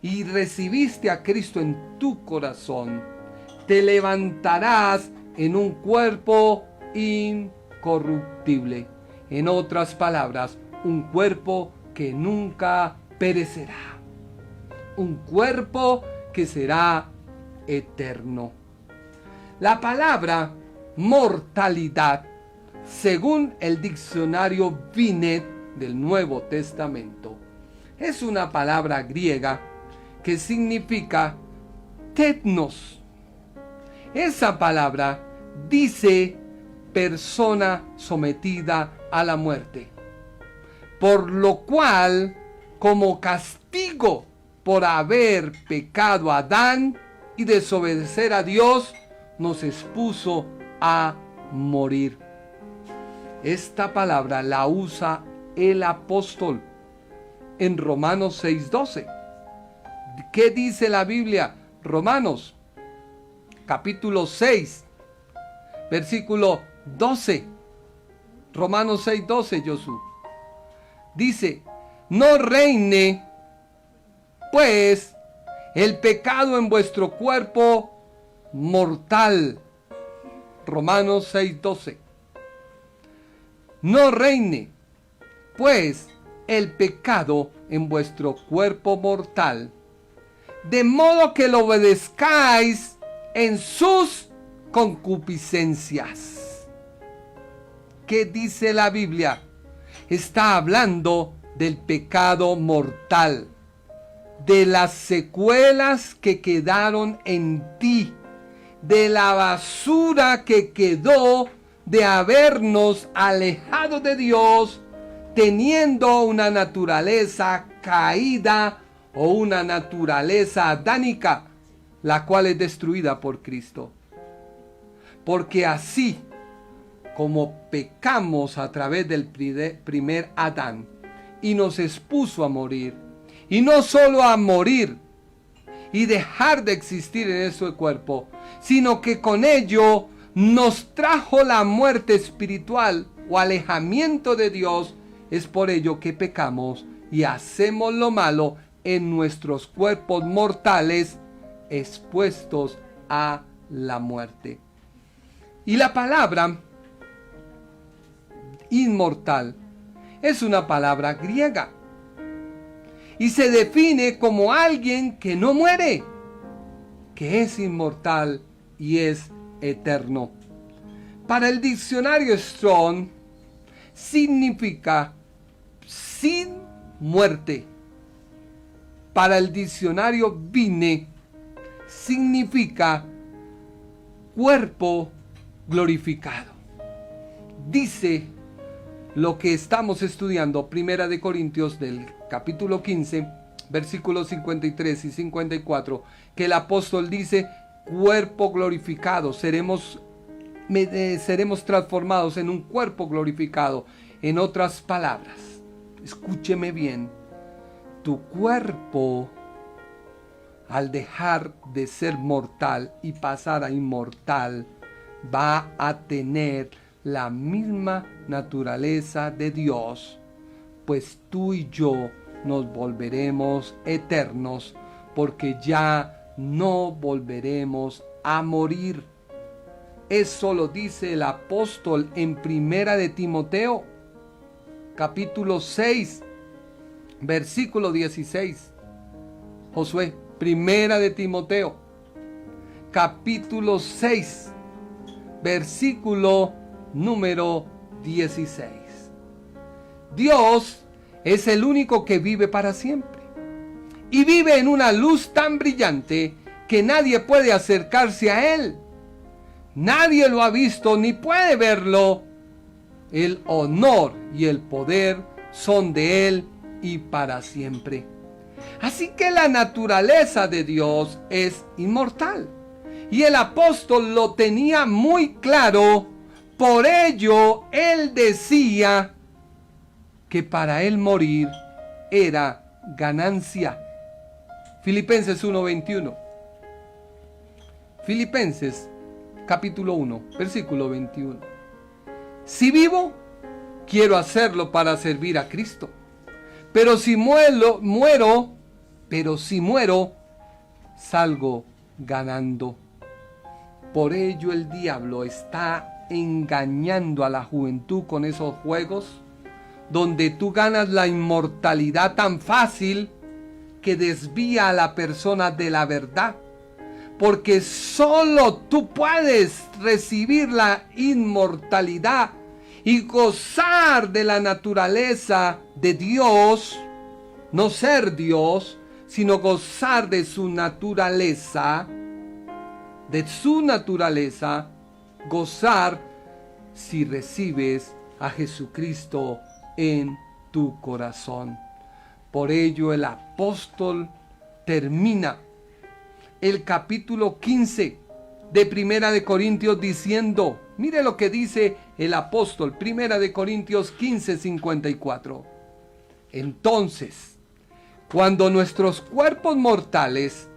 y recibiste a Cristo en tu corazón, te levantarás en un cuerpo incorruptible. En otras palabras, un cuerpo que nunca perecerá. Un cuerpo que será eterno. La palabra mortalidad según el diccionario Binet del Nuevo Testamento, es una palabra griega que significa tetnos. Esa palabra dice persona sometida a la muerte, por lo cual, como castigo por haber pecado a Adán y desobedecer a Dios, nos expuso a morir. Esta palabra la usa el apóstol en Romanos 6:12. ¿Qué dice la Biblia? Romanos capítulo 6, versículo 12. Romanos 6:12, Josué. Dice: no reine pues el pecado en vuestro cuerpo mortal. Romanos 6:12. No reine pues el pecado en vuestro cuerpo mortal, de modo que lo obedezcáis en sus concupiscencias. ¿Qué dice la Biblia? Está hablando del pecado mortal, de las secuelas que quedaron en ti, de la basura que quedó de habernos alejado de Dios, teniendo una naturaleza caída o una naturaleza adánica, la cual es destruida por Cristo. Porque así como pecamos a través del primer Adán y nos expuso a morir, y no solo a morir y dejar de existir en ese cuerpo, sino que con ello nos trajo la muerte espiritual o alejamiento de Dios. Es por ello que pecamos y hacemos lo malo en nuestros cuerpos mortales, expuestos a la muerte. Y la palabra inmortal es una palabra griega y se define como alguien que no muere, que es inmortal y es eterno. Para el diccionario Strong significa sin muerte. Para el diccionario Binet significa cuerpo glorificado. Dice lo que estamos estudiando, Primera de Corintios del capítulo 15, versículos 53 y 54, que el apóstol dice: cuerpo glorificado, seremos transformados en un cuerpo glorificado. En otras palabras, escúcheme bien, tu cuerpo, al dejar de ser mortal y pasar a inmortal, va a tener la misma naturaleza de Dios, pues tú y yo nos volveremos eternos, porque ya no volveremos a morir. Eso lo dice el apóstol en Primera de Timoteo, capítulo 6, versículo 16. Josué, Primera de Timoteo, capítulo 6, versículo número 16. Dios es el único que vive para siempre y vive en una luz tan brillante que nadie puede acercarse a Él. Nadie lo ha visto ni puede verlo. El honor y el poder son de Él y para siempre. Así que la naturaleza de Dios es inmortal. Y el apóstol lo tenía muy claro. Por ello, él decía que para él morir era ganancia. Filipenses 1:21. Filipenses capítulo 1, versículo 21. Si vivo, quiero hacerlo para servir a Cristo. Pero si muero, salgo ganando. Por ello el diablo está engañando a la juventud con esos juegos donde tú ganas la inmortalidad tan fácil que desvía a la persona de la verdad, porque solo tú puedes recibir la inmortalidad y gozar de la naturaleza de Dios, no ser Dios, sino gozar de su naturaleza, gozar si recibes a Jesucristo en tu corazón. Por ello el apóstol termina el capítulo 15 de Primera de Corintios diciendo, mire lo que dice el apóstol, Primera de Corintios 15, 54. Entonces, cuando nuestros cuerpos mortales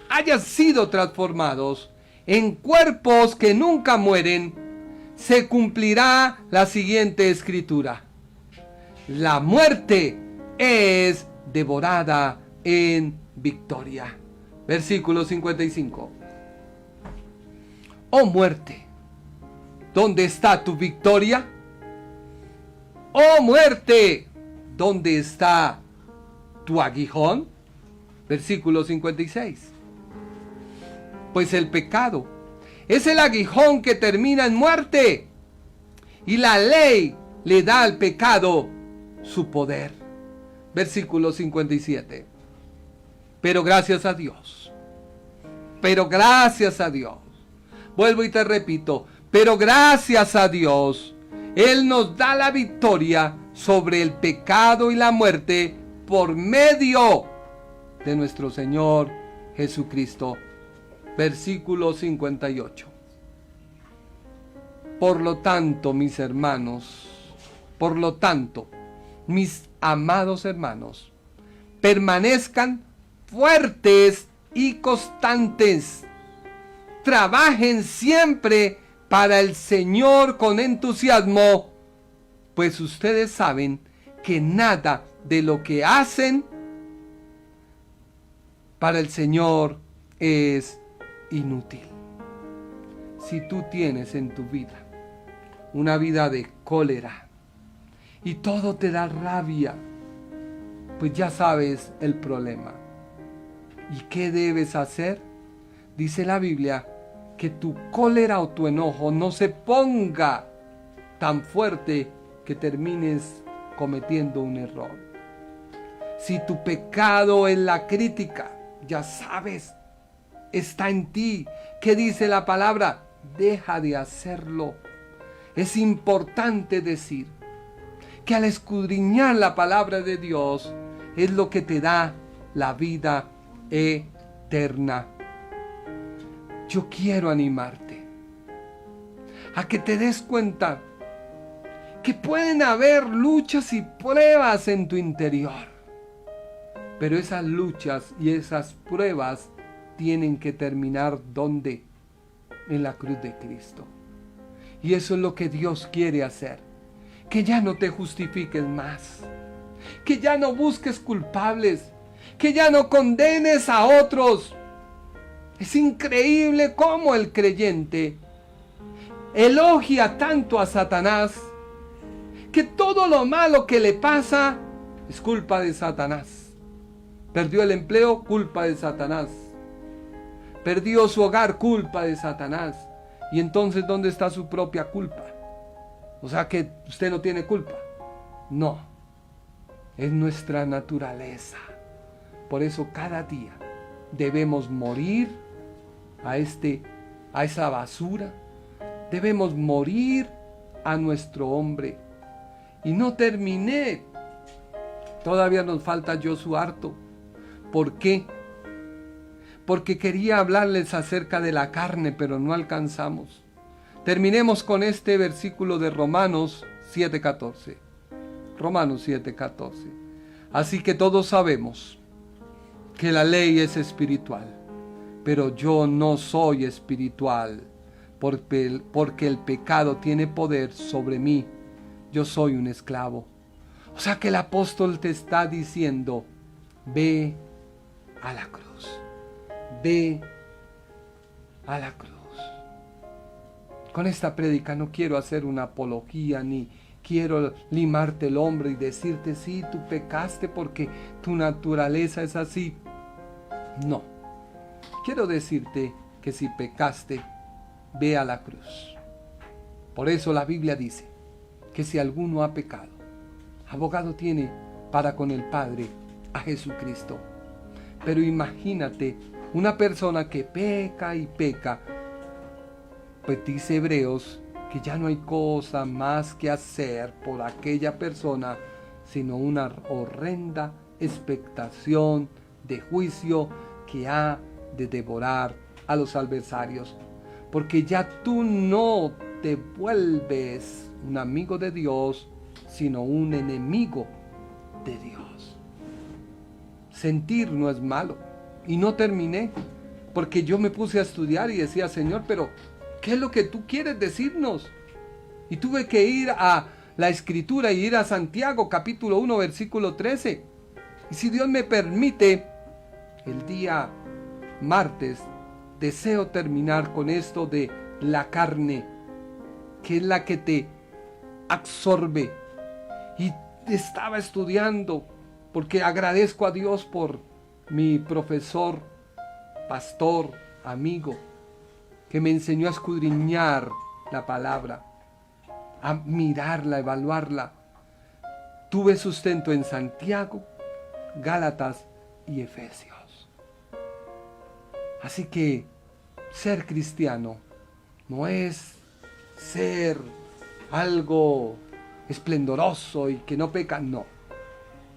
hayan sido transformados en cuerpos que nunca mueren, se cumplirá la siguiente escritura: la muerte es devorada en victoria. Versículo 55. Oh muerte, ¿dónde está tu victoria? Oh muerte, ¿dónde está tu aguijón? Versículo 56. Pues el pecado es el aguijón que termina en muerte, y la ley le da al pecado su poder. Versículo 57. Pero gracias a Dios, vuelvo y te repito, pero gracias a Dios, Él nos da la victoria sobre el pecado y la muerte por medio de nuestro Señor Jesucristo. Versículo 58. Por lo tanto, mis amados hermanos, permanezcan fuertes y constantes. Trabajen siempre para el Señor con entusiasmo, pues ustedes saben que nada de lo que hacen para el Señor es inútil. Si tú tienes en tu vida una vida de cólera y todo te da rabia, pues ya sabes el problema. ¿Y qué debes hacer? Dice la Biblia que tu cólera o tu enojo no se ponga tan fuerte que termines cometiendo un error. Si tu pecado es la crítica, ya sabes, está en ti. ¿Qué dice la palabra? Deja de hacerlo. Es importante decir que al escudriñar la palabra de Dios es lo que te da la vida eterna. Yo quiero animarte a que te des cuenta que pueden haber luchas y pruebas en tu interior, pero esas luchas y esas pruebas tienen que terminar ¿dónde? En la cruz de Cristo. Y eso es lo que Dios quiere hacer, que ya no te justifiques más, que ya no busques culpables, que ya no condenes a otros. Es increíble cómo el creyente elogia tanto a Satanás, que todo lo malo que le pasa es culpa de Satanás. Perdió el empleo, culpa de Satanás. Perdió su hogar, culpa de Satanás. Y entonces, ¿dónde está su propia culpa? O sea que usted no tiene culpa. No, es nuestra naturaleza. Por eso cada día debemos morir a esa basura. Debemos morir a nuestro hombre. Y no terminé. Todavía nos falta yo su harto. ¿Por qué? Porque quería hablarles acerca de la carne, pero no alcanzamos. Terminemos con este versículo de Romanos 7:14. Romanos 7:14. Así que todos sabemos que la ley es espiritual, pero yo no soy espiritual, porque el pecado tiene poder sobre mí. Yo soy un esclavo. O sea que el apóstol te está diciendo, ve a la cruz. Ve a la cruz. Con esta prédica no quiero hacer una apología, ni quiero limarte el hombro y decirte, sí, tú pecaste porque tu naturaleza es así. No. Quiero decirte que si pecaste, ve a la cruz. Por eso la Biblia dice que si alguno ha pecado, abogado tiene para con el Padre a Jesucristo. Pero imagínate una persona que peca y peca, pues dice Hebreos que ya no hay cosa más que hacer por aquella persona, sino una horrenda expectación de juicio que ha de devorar a los adversarios, porque ya tú no te vuelves un amigo de Dios, sino un enemigo de Dios. Sentir no es malo, y no terminé, porque yo me puse a estudiar y decía, Señor, pero ¿qué es lo que tú quieres decirnos? Y tuve que ir a la Escritura y ir a Santiago capítulo 1 versículo 13. Y si Dios me permite, el día martes deseo terminar con esto de la carne, que es la que te absorbe. Y estaba estudiando, porque agradezco a Dios por mi profesor, pastor, amigo, que me enseñó a escudriñar la palabra, a mirarla, evaluarla. Tuve sustento en Santiago, Gálatas y Efesios. Así que ser cristiano no es ser algo esplendoroso y que no peca, no.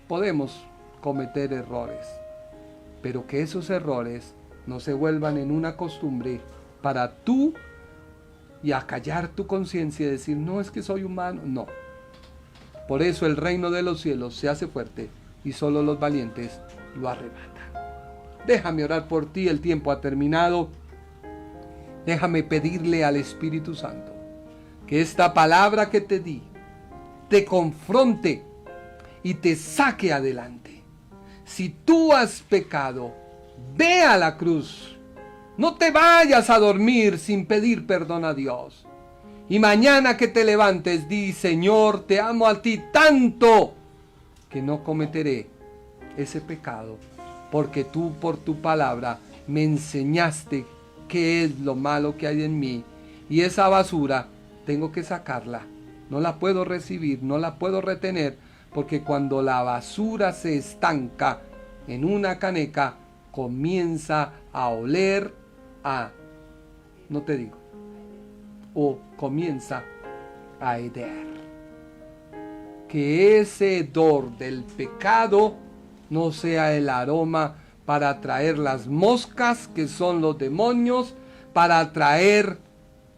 Podemos cometer errores, pero que esos errores no se vuelvan en una costumbre para tú y acallar tu conciencia y decir, no, es que soy humano, no. Por eso el reino de los cielos se hace fuerte y solo los valientes lo arrebatan. Déjame orar por ti, el tiempo ha terminado. Déjame pedirle al Espíritu Santo que esta palabra que te di te confronte y te saque adelante. Si tú has pecado, ve a la cruz. No te vayas a dormir sin pedir perdón a Dios. Y mañana que te levantes, di, Señor, te amo a ti tanto que no cometeré ese pecado, porque tú por tu palabra me enseñaste qué es lo malo que hay en mí, y esa basura tengo que sacarla. No la puedo recibir, no la puedo retener, porque cuando la basura se estanca en una caneca, comienza a oler a, no te digo, o comienza a heder. Que ese hedor del pecado no sea el aroma para atraer las moscas, que son los demonios, para atraer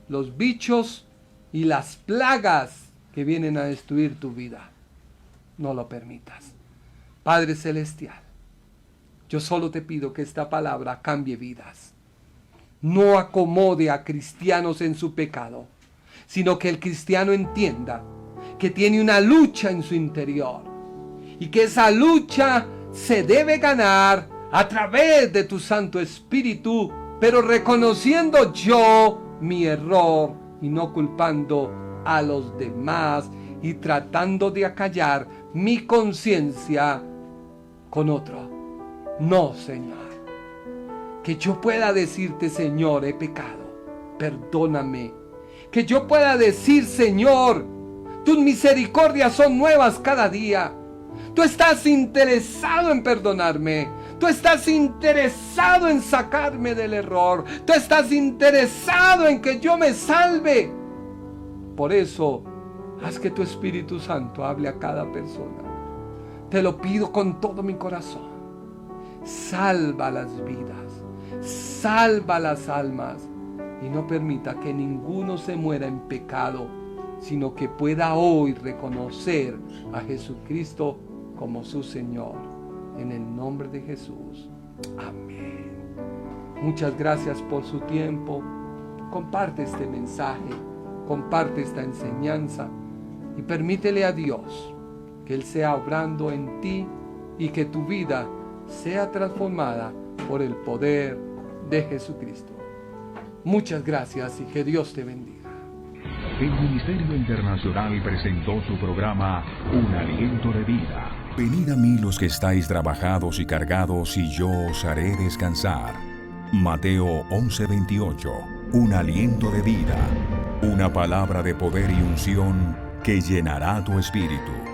los bichos y las plagas que vienen a destruir tu vida. No lo permitas. Padre Celestial, yo solo te pido que esta palabra cambie vidas. No acomode a cristianos en su pecado, sino que el cristiano entienda que tiene una lucha en su interior y que esa lucha se debe ganar a través de tu Santo Espíritu, pero reconociendo yo mi error y no culpando a los demás y tratando de acallar mi conciencia con otro. No, Señor. Que yo pueda decirte, Señor, he pecado, perdóname. Que yo pueda decir, Señor, tus misericordias son nuevas cada día. Tú estás interesado en perdonarme. Tú estás interesado en sacarme del error. Tú estás interesado en que yo me salve. Por eso, haz que tu Espíritu Santo hable a cada persona. Te lo pido con todo mi corazón. Salva las vidas, salva las almas y no permita que ninguno se muera en pecado, sino que pueda hoy reconocer a Jesucristo como su Señor. En el nombre de Jesús. Amén. Muchas gracias por su tiempo. Comparte este mensaje, comparte esta enseñanza y permítele a Dios que Él sea obrando en ti y que tu vida sea transformada por el poder de Jesucristo. Muchas gracias y que Dios te bendiga. El Ministerio Internacional presentó su programa Un Aliento de Vida. Venid a mí los que estáis trabajados y cargados, y yo os haré descansar. Mateo 11:28. Un aliento de vida. Una palabra de poder y unción que llenará tu espíritu.